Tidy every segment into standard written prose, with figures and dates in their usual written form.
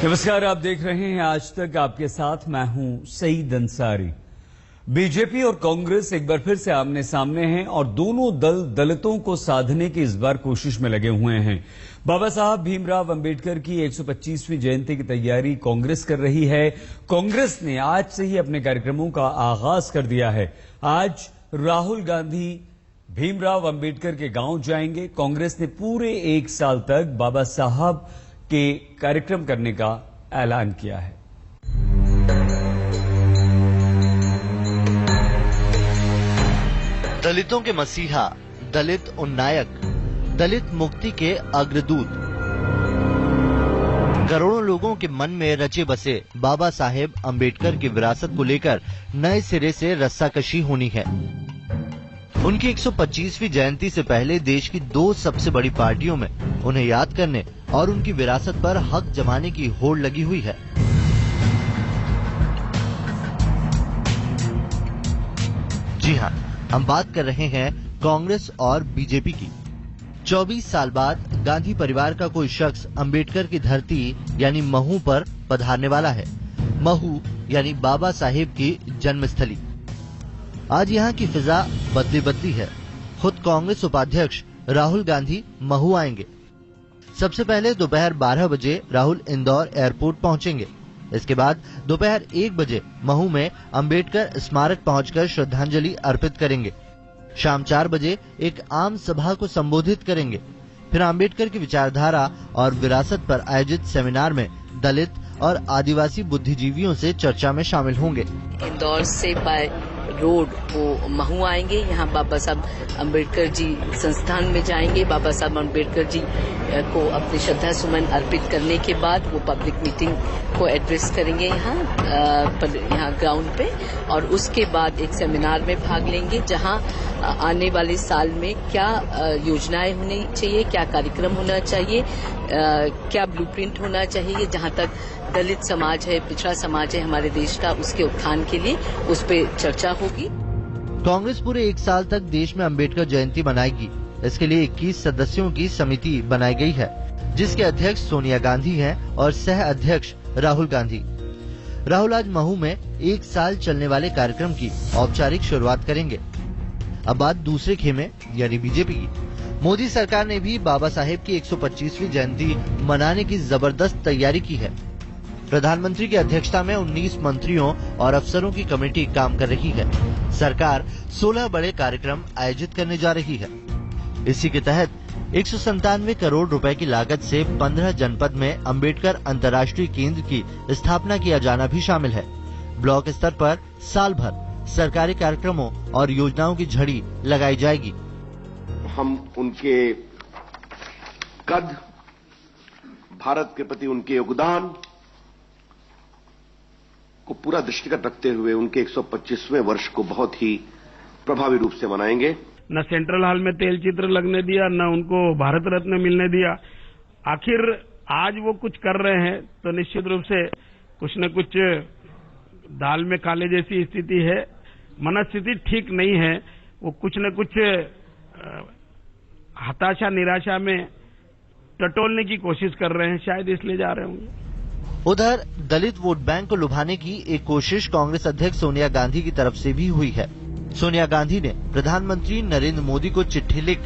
नमस्कार, आप देख रहे हैं आज तक। आपके साथ मैं हूं सईद अंसारी। बीजेपी और कांग्रेस एक बार फिर से आमने सामने हैं और दोनों दल दलितों को साधने की इस बार कोशिश में लगे हुए हैं। बाबा साहब भीमराव अंबेडकर की 125वीं जयंती की तैयारी कांग्रेस कर रही है। कांग्रेस ने आज से ही अपने कार्यक्रमों का आगाज कर दिया है। आज राहुल गांधी भीमराव अंबेडकर के गांव जाएंगे। कांग्रेस ने पूरे एक साल तक बाबा साहब के कार्यक्रम करने का ऐलान किया है। दलितों के मसीहा, दलित उन्नायक, दलित मुक्ति के अग्रदूत, करोड़ों लोगों के मन में रचे बसे बाबा साहेब अंबेडकर की विरासत को लेकर नए सिरे से रस्साकशी होनी है। उनकी 125वीं जयंती से पहले देश की दो सबसे बड़ी पार्टियों में उन्हें याद करने और उनकी विरासत पर हक जमाने की होड़ लगी हुई है। जी हां, हम बात कर रहे हैं कांग्रेस और बीजेपी की। 24 साल बाद गांधी परिवार का कोई शख्स अंबेडकर की धरती यानी महू पर पधारने वाला है। महू यानी बाबा साहेब की जन्मस्थली। आज यहाँ की फिजा बदली बदली है। खुद कांग्रेस उपाध्यक्ष राहुल गांधी महू आएंगे। सबसे पहले दोपहर 12 बजे राहुल इंदौर एयरपोर्ट पहुंचेंगे। इसके बाद दोपहर 1 बजे महू में अंबेडकर स्मारक पहुंचकर श्रद्धांजलि अर्पित करेंगे। शाम 4 बजे एक आम सभा को संबोधित करेंगे। फिर अंबेडकर की विचारधारा और विरासत पर आयोजित सेमिनार में दलित और आदिवासी बुद्धिजीवियों से चर्चा में शामिल होंगे। इंदौर से बाय रोड वो महू आएंगे। यहाँ बाबा साहब अंबेडकर जी संस्थान में जाएंगे। बाबा साहब अंबेडकर जी को अपने श्रद्धा सुमन अर्पित करने के बाद वो पब्लिक मीटिंग को एड्रेस करेंगे यहाँ ग्राउंड पे, और उसके बाद एक सेमिनार में भाग लेंगे जहाँ आने वाले साल में क्या योजनाएं होनी चाहिए, क्या कार्यक्रम होना चाहिए, क्या ब्लूप्रिंट होना चाहिए, जहाँ तक दलित समाज है, पिछड़ा समाज है हमारे देश का, उसके उत्थान के लिए उस पर चर्चा होगी। कांग्रेस पूरे एक साल तक देश में अंबेडकर जयंती मनाएगी। इसके लिए 21 सदस्यों की समिति बनाई गई है, जिसके अध्यक्ष सोनिया गांधी हैं और सह अध्यक्ष राहुल गांधी। राहुल आज महू में एक साल चलने वाले कार्यक्रम की औपचारिक शुरुआत करेंगे। अब बात दूसरे खेमे यानी बीजेपी की। मोदी सरकार ने भी बाबा साहेब की 125वीं जयंती मनाने की जबरदस्त तैयारी की है। प्रधानमंत्री की अध्यक्षता में 19 मंत्रियों और अफसरों की कमेटी काम कर रही है। सरकार 16 बड़े कार्यक्रम आयोजित करने जा रही है। इसी के तहत 197 करोड़ रुपए की लागत से 15 जनपद में अंबेडकर अंतर्राष्ट्रीय केंद्र की स्थापना किया जाना भी शामिल है। ब्लॉक स्तर पर साल भर सरकारी कार्यक्रमों और योजनाओं की झड़ी लगाई जाएगी। हम उनके कद, भारत के प्रति उनके योगदान को पूरा दृष्टिगत रखते हुए उनके 125वें वर्ष को बहुत ही प्रभावी रूप से मनाएंगे। न सेंट्रल हॉल में तेल चित्र लगने दिया, न उनको भारत रत्न मिलने दिया। आखिर आज वो कुछ कर रहे हैं तो निश्चित रूप से कुछ न कुछ दाल में काले जैसी स्थिति है। मनस्थिति ठीक नहीं है। वो कुछ न कुछ हताशा निराशा में टटोलने की कोशिश कर रहे हैं, शायद इसलिए जा रहे होंगे। उधर दलित वोट बैंक को लुभाने की एक कोशिश कांग्रेस अध्यक्ष सोनिया गांधी की तरफ से भी हुई है। सोनिया गांधी ने प्रधानमंत्री नरेंद्र मोदी को चिट्ठी लिख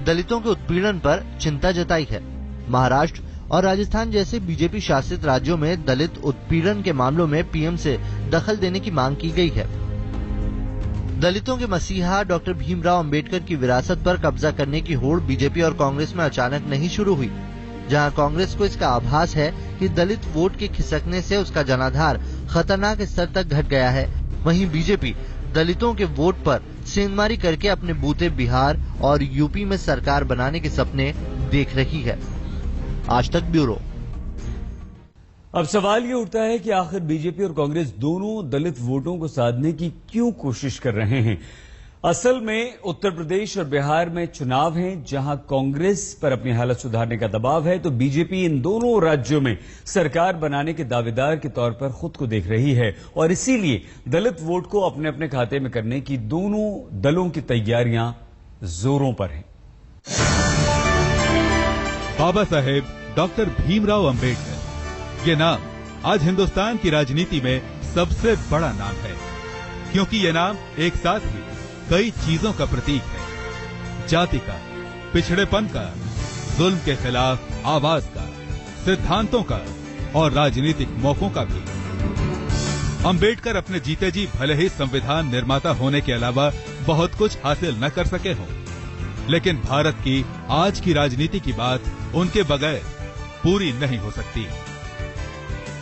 दलितों के उत्पीड़न पर चिंता जताई है। महाराष्ट्र और राजस्थान जैसे बीजेपी शासित राज्यों में दलित उत्पीड़न के मामलों में पीएम से दखल देने की मांग की गई है। दलितों के मसीहा डॉक्टर भीमराव अंबेडकर की विरासत पर कब्जा करने की होड़ बीजेपी और कांग्रेस में अचानक नहीं शुरू हुई। जहां कांग्रेस को इसका आभास है कि दलित वोट के खिसकने से उसका जनाधार खतरनाक स्तर तक घट गया है, वहीं बीजेपी दलितों के वोट पर सेंधमारी करके अपने बूते बिहार और यूपी में सरकार बनाने के सपने देख रही है। आज तक ब्यूरो। अब सवाल ये उठता है कि आखिर बीजेपी और कांग्रेस दोनों दलित वोटों को साधने की क्यों कोशिश कर रहे हैं। असल में उत्तर प्रदेश और बिहार में चुनाव हैं, जहां कांग्रेस पर अपनी हालत सुधारने का दबाव है, तो बीजेपी इन दोनों राज्यों में सरकार बनाने के दावेदार के तौर पर खुद को देख रही है और इसीलिए दलित वोट को अपने अपने खाते में करने की दोनों दलों की तैयारियां जोरों पर हैं। बाबा साहेब डॉक्टर भीमराव अंबेडकर ये नाम आज हिंदुस्तान की राजनीति में सबसे बड़ा नाम है, क्योंकि ये नाम एक साथ ही कई चीजों का प्रतीक है। जाति का, पिछड़ेपन का, जुल्म के खिलाफ आवाज का, सिद्धांतों का और राजनीतिक मौकों का भी। अंबेडकर अपने जीते जी भले ही संविधान निर्माता होने के अलावा बहुत कुछ हासिल न कर सके हों, लेकिन भारत की आज की राजनीति की बात उनके बगैर पूरी नहीं हो सकती।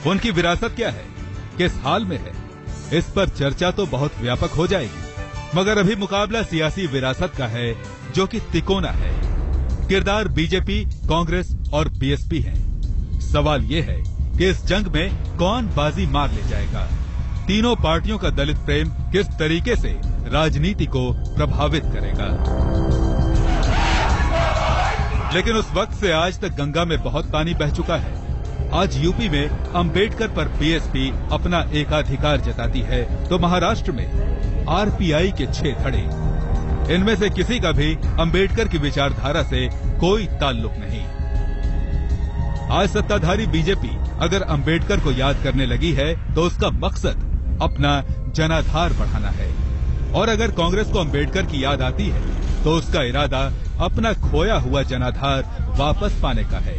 उनकी विरासत क्या है, किस हाल में है, इस पर चर्चा तो बहुत व्यापक हो जाएगी, मगर अभी मुकाबला सियासी विरासत का है जो कि तिकोना है। किरदार बीजेपी, कांग्रेस और बीएसपी हैं। सवाल ये है कि इस जंग में कौन बाजी मार ले जाएगा। तीनों पार्टियों का दलित प्रेम किस तरीके से राजनीति को प्रभावित करेगा। लेकिन उस वक्त से आज तक गंगा में बहुत पानी बह चुका है। आज यूपी में अंबेडकर पर बीएसपी अपना एकाधिकार जताती है, तो महाराष्ट्र में आरपीआई के 6 धड़े। इनमें से किसी का भी अंबेडकर की विचारधारा से कोई ताल्लुक नहीं। आज सत्ताधारी बीजेपी अगर अंबेडकर को याद करने लगी है तो उसका मकसद अपना जनाधार बढ़ाना है, और अगर कांग्रेस को अंबेडकर की याद आती है तो उसका इरादा अपना खोया हुआ जनाधार वापस पाने का है।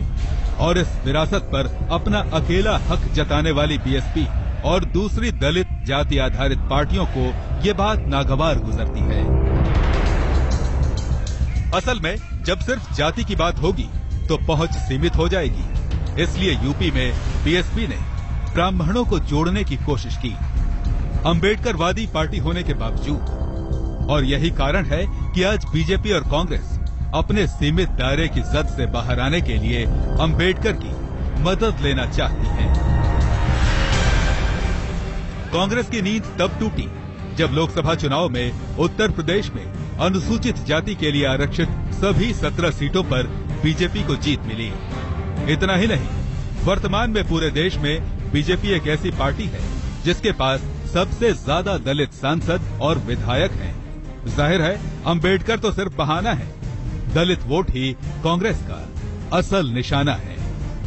और इस विरासत पर अपना अकेला हक जताने वाली बीएसपी और दूसरी दलित जाति आधारित पार्टियों को ये बात नागवार गुजरती है। असल में जब सिर्फ जाति की बात होगी तो पहुंच सीमित हो जाएगी। इसलिए यूपी में बीएसपी ने ब्राह्मणों को जोड़ने की कोशिश की, अंबेडकरवादी पार्टी होने के बावजूद। और यही कारण है कि आज बीजेपी और कांग्रेस अपने सीमित दायरे की जद से बाहर आने के लिए अंबेडकर की मदद लेना चाहती हैं। कांग्रेस की नींद तब टूटी जब लोकसभा चुनाव में उत्तर प्रदेश में अनुसूचित जाति के लिए आरक्षित सभी 17 सीटों पर बीजेपी को जीत मिली। इतना ही नहीं, वर्तमान में पूरे देश में बीजेपी एक ऐसी पार्टी है जिसके पास सबसे ज्यादा दलित सांसद और विधायक हैं। जाहिर है अंबेडकर तो सिर्फ बहाना है, दलित वोट ही कांग्रेस का असल निशाना है।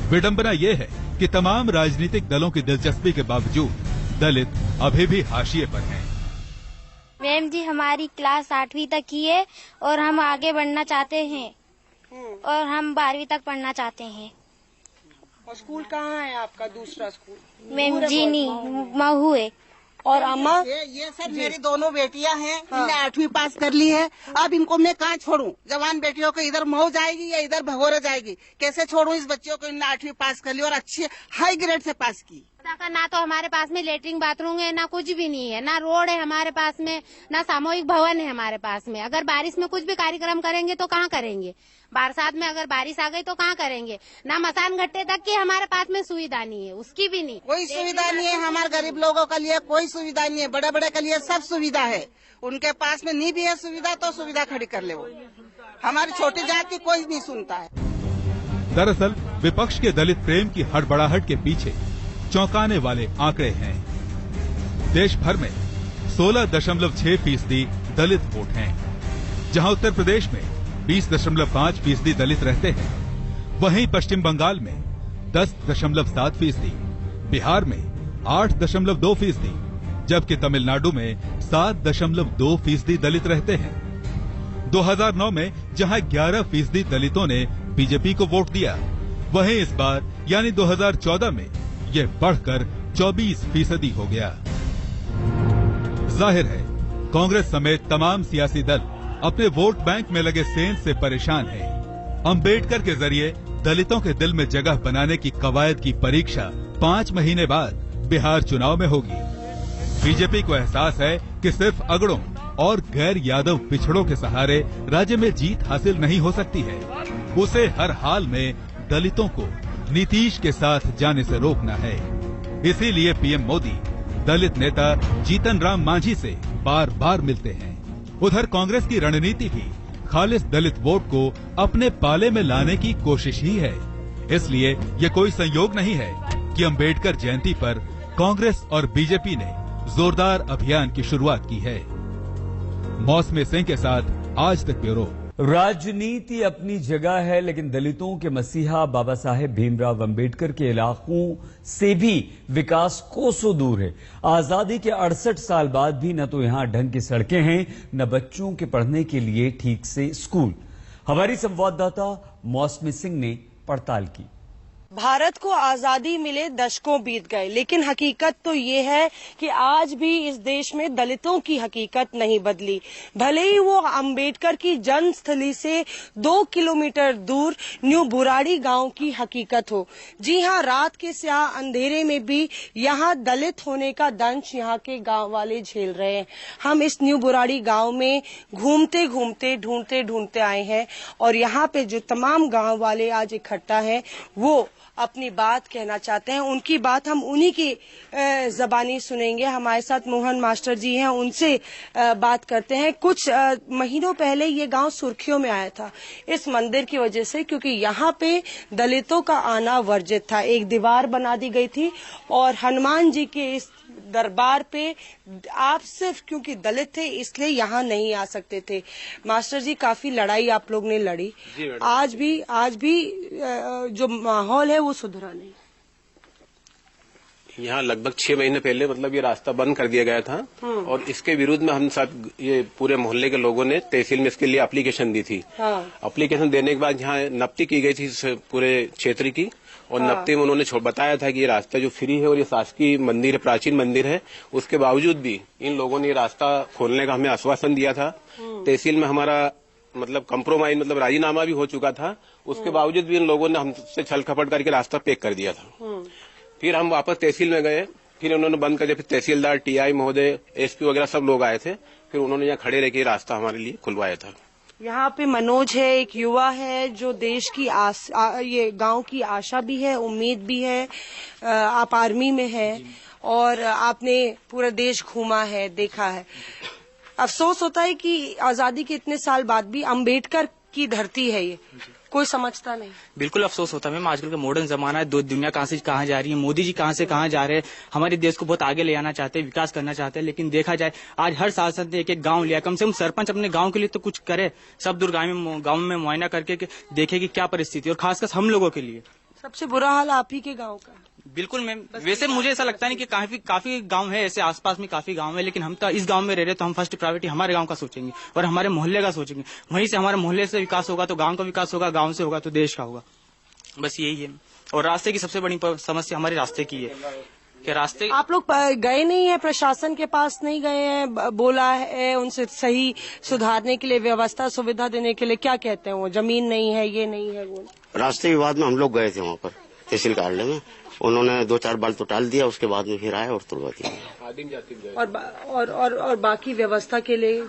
विडंबना ये है कि तमाम राजनीतिक दलों की दिलचस्पी के बावजूद दलित अभी भी हाशिए पर हैं। मैम जी, हमारी क्लास 8वीं तक की है और हम आगे बढ़ना चाहते हैं और हम 12वीं तक पढ़ना चाहते हैं। और स्कूल कहाँ है आपका दूसरा स्कूल? मैम जी नहीं, महू है। और अम्मा, ये सब मेरी दोनों बेटियां हैं, इन्हें 8वीं पास कर ली है। अब इनको मैं कहाँ छोड़ूं? जवान बेटियों को इधर मऊ जाएगी या इधर भगोरे जाएगी? कैसे छोड़ूं इस बच्चियों को? इन्हें 8वीं पास कर ली और अच्छी हाई ग्रेड से पास की। ना तो हमारे पास में लेटरिन बाथरूम है, ना कुछ भी नहीं है, ना रोड है हमारे पास में, ना सामूहिक भवन है हमारे पास में। अगर बारिश में कुछ भी कार्यक्रम करेंगे तो कहाँ करेंगे? बरसात में अगर बारिश आ गई तो कहाँ करेंगे? ना मसान घट्टे तक की हमारे पास में सुविधा नहीं है, उसकी भी नहीं, कोई सुविधा नहीं है। हमारे गरीब लोगों के लिए कोई सुविधा नहीं है, बड़े बड़े के लिए सब सुविधा है। उनके पास में नहीं भी है सुविधा तो सुविधा खड़ी कर ले। वो हमारी छोटी जाति कोई नहीं सुनता है। दरअसल विपक्ष के दलित प्रेम की हड़बड़ाहट के पीछे चौंकाने वाले आंकड़े हैं। देश भर में 16.6% दलित वोट हैं, जहां उत्तर प्रदेश में 20.5% दलित रहते हैं। वहीं पश्चिम बंगाल में 10.7%, बिहार में 8.2%, जबकि तमिलनाडु में 7.2% दलित रहते हैं। 2009 में जहां 11% दलितों ने बीजेपी को वोट दिया, वहीं इस बार यानी 2014 में ये बढ़कर 24% हो गया। जाहिर है कांग्रेस समेत तमाम सियासी दल अपने वोट बैंक में लगे सेंध से परेशान हैं। अंबेडकर के जरिए दलितों के दिल में जगह बनाने की कवायद की परीक्षा 5 महीने बाद बिहार चुनाव में होगी। बीजेपी को एहसास है कि सिर्फ अगड़ों और गैर यादव पिछड़ों के सहारे राज्य में जीत हासिल नहीं हो सकती है। उसे हर हाल में दलितों को नीतीश के साथ जाने से रोकना है। इसीलिए पीएम मोदी दलित नेता जीतन राम मांझी से बार बार मिलते हैं। उधर कांग्रेस की रणनीति भी खालिस दलित वोट को अपने पाले में लाने की कोशिश ही है। इसलिए ये कोई संयोग नहीं है कि अंबेडकर जयंती पर कांग्रेस और बीजेपी ने जोरदार अभियान की शुरुआत की है। मौसमी सिंह के साथ आज तक ब्यूरो। राजनीति अपनी जगह है, लेकिन दलितों के मसीहा बाबा साहेब भीमराव अंबेडकर के इलाकों से भी विकास कोसों दूर है। आजादी के 68 साल बाद भी न तो यहां ढंग की सड़कें हैं, न बच्चों के पढ़ने के लिए ठीक से स्कूल। हमारी संवाददाता मौसमी सिंह ने पड़ताल की। भारत को आजादी मिले दशकों बीत गए, लेकिन हकीकत तो ये है कि आज भी इस देश में दलितों की हकीकत नहीं बदली। भले ही वो अंबेडकर की जन्मस्थली से 2 किलोमीटर दूर न्यू बुराड़ी गांव की हकीकत हो। जी हां, रात के स्याह अंधेरे में भी यहाँ दलित होने का दंश यहाँ के गांव वाले झेल रहे हैं। हम इस न्यू बुराड़ी गांव में घूमते घूमते ढूंढते आए हैं और यहाँ पे जो तमाम गांव वाले आज इकट्ठा हैं वो अपनी बात कहना चाहते हैं। उनकी बात हम उन्हीं की जबानी सुनेंगे। हमारे साथ मोहन मास्टर जी हैं, उनसे बात करते हैं। कुछ महीनों पहले ये गांव सुर्खियों में आया था इस मंदिर की वजह से, क्योंकि यहाँ पे दलितों का आना वर्जित था। एक दीवार बना दी गई थी और हनुमान जी के इस दरबार पे आप सिर्फ क्योंकि दलित थे इसलिए यहाँ नहीं आ सकते थे। मास्टर जी, काफी लड़ाई आप लोग ने लड़ी, आज भी जो माहौल है वो सुधरा नहीं। यहाँ लगभग 6 महीने पहले मतलब ये रास्ता बंद कर दिया गया था और इसके विरुद्ध में हम सब ये पूरे मोहल्ले के लोगों ने तहसील में इसके लिए एप्लीकेशन दी थी। एप्लीकेशन देने के बाद यहाँ नपती की गई थी इस पूरे क्षेत्र की और नपते में उन्होंने बताया था कि ये रास्ता जो फ्री है और ये शासकीय मंदिर है, प्राचीन मंदिर है, उसके बावजूद भी इन लोगों ने ये रास्ता खोलने का हमें आश्वासन दिया था। तहसील में हमारा मतलब कंप्रोमाइज मतलब राजीनामा भी हो चुका था, उसके बावजूद भी इन लोगों ने हमसे छल कपट करके रास्ता पैक कर दिया था। फिर हम वापस तहसील में गए, फिर उन्होंने बंद कर दिया। फिर तहसीलदार, टीआई महोदय, एसपी वगैरह सब लोग आए थे, फिर उन्होंने यहाँ खड़े रह के रास्ता हमारे लिए खुलवाया था। यहाँ पे मनोज है, एक युवा है जो देश की ये गांव की आशा भी है, उम्मीद भी है। आप आर्मी में है और आपने पूरा देश घूमा है, देखा है। अफसोस होता है कि आजादी के इतने साल बाद भी अंबेडकर की धरती है ये, कोई समझता नहीं। बिल्कुल अफसोस होता है मैम, आजकल का मॉडर्न जमाना है, दुनिया कहाँ से कहाँ जा रही है, मोदी जी कहाँ से कहाँ जा रहे हैं, हमारे देश को बहुत आगे ले आना चाहते हैं, विकास करना चाहते हैं। लेकिन देखा जाए आज हर सांसद ने एक गांव लिया, कम से कम सरपंच अपने गांव के लिए तो कुछ करे, सब दूर गांव में मुआयना करके देखे कि क्या परिस्थिति, और खासकर हम लोगों के लिए सबसे बुरा हाल आप ही के गाँव का। बिल्कुल मैम, वैसे मुझे ऐसा लगता है कि काफी गांव है ऐसे, आसपास में काफी गांव है, लेकिन हम तो इस गांव में रह रहे तो हम फर्स्ट प्रायोरिटी हमारे गांव का सोचेंगे और हमारे मोहल्ले का सोचेंगे। वहीं से हमारे मोहल्ले से विकास होगा तो गांव का विकास होगा, गांव से होगा तो देश का होगा। बस यही है। और रास्ते की सबसे बड़ी समस्या हमारे रास्ते की है कि रास्ते आप लोग गए नहीं है, प्रशासन के पास नहीं गए हैं, बोला है उनसे सही सुधारने के लिए, व्यवस्था सुविधा देने के लिए, क्या कहते हैं वो? जमीन नहीं है, ये नहीं है, वो। रास्ते विवाद में हम लोग गए थे वहाँ पर तहसील कार्यालय में, उन्होंने 2-4 बार तो टाल दिया, उसके बाद में फिर आए और तुड़वा दिया। और बाकी व्यवस्था के लिए,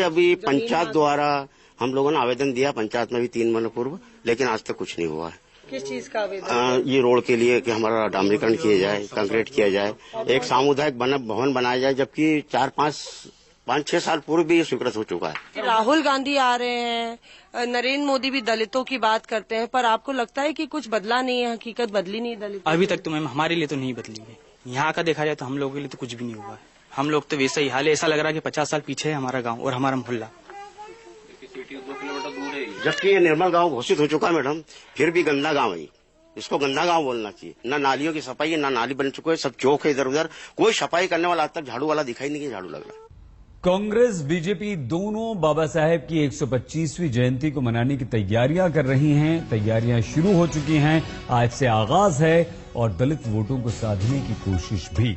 अभी पंचायत द्वारा हम लोगों ने आवेदन दिया, पंचायत में भी 3 महीने पूर्व, लेकिन आज तक कुछ नहीं हुआ है। किस चीज का आवेदन? ये रोड के लिए कि हमारा डामरीकरण किया जाए, कंक्रीट किया जाए, एक सामुदायिक भवन बनाया जाए, जबकि 5-6 साल पूर्व भी ये स्वीकृत हो चुका है। राहुल गांधी आ रहे हैं, नरेंद्र मोदी भी दलितों की बात करते हैं, पर आपको लगता है कि कुछ बदला नहीं है, हकीकत बदली नहीं दलित? अभी तक तो मैम हमारे लिए तो नहीं बदली है। यहाँ का देखा जाए तो हम लोगों के लिए तो कुछ भी नहीं हुआ है। हम लोग तो वैसा ही हाल है, ऐसा लग रहा है कि 50 साल पीछे है हमारा गाँव और हमारा मोहल्ला। जबकि ये निर्मल गाँव घोषित हो चुका है मैडम, फिर भी गंदा गाँव है। इसको गंदा गांव बोलना चाहिए। ना नालियों की सफाई है, ना नाली बन चुके हैं, सब चौक है इधर उधर, कोई सफाई करने वाला आज तक झाड़ू वाला दिखाई नहीं, झाड़ू लग रहा है। कांग्रेस बीजेपी दोनों बाबा साहेब की 125वीं जयंती को मनाने की तैयारियां कर रही हैं। तैयारियां शुरू हो चुकी हैं, आज से आगाज है और दलित वोटों को साधने की कोशिश भी।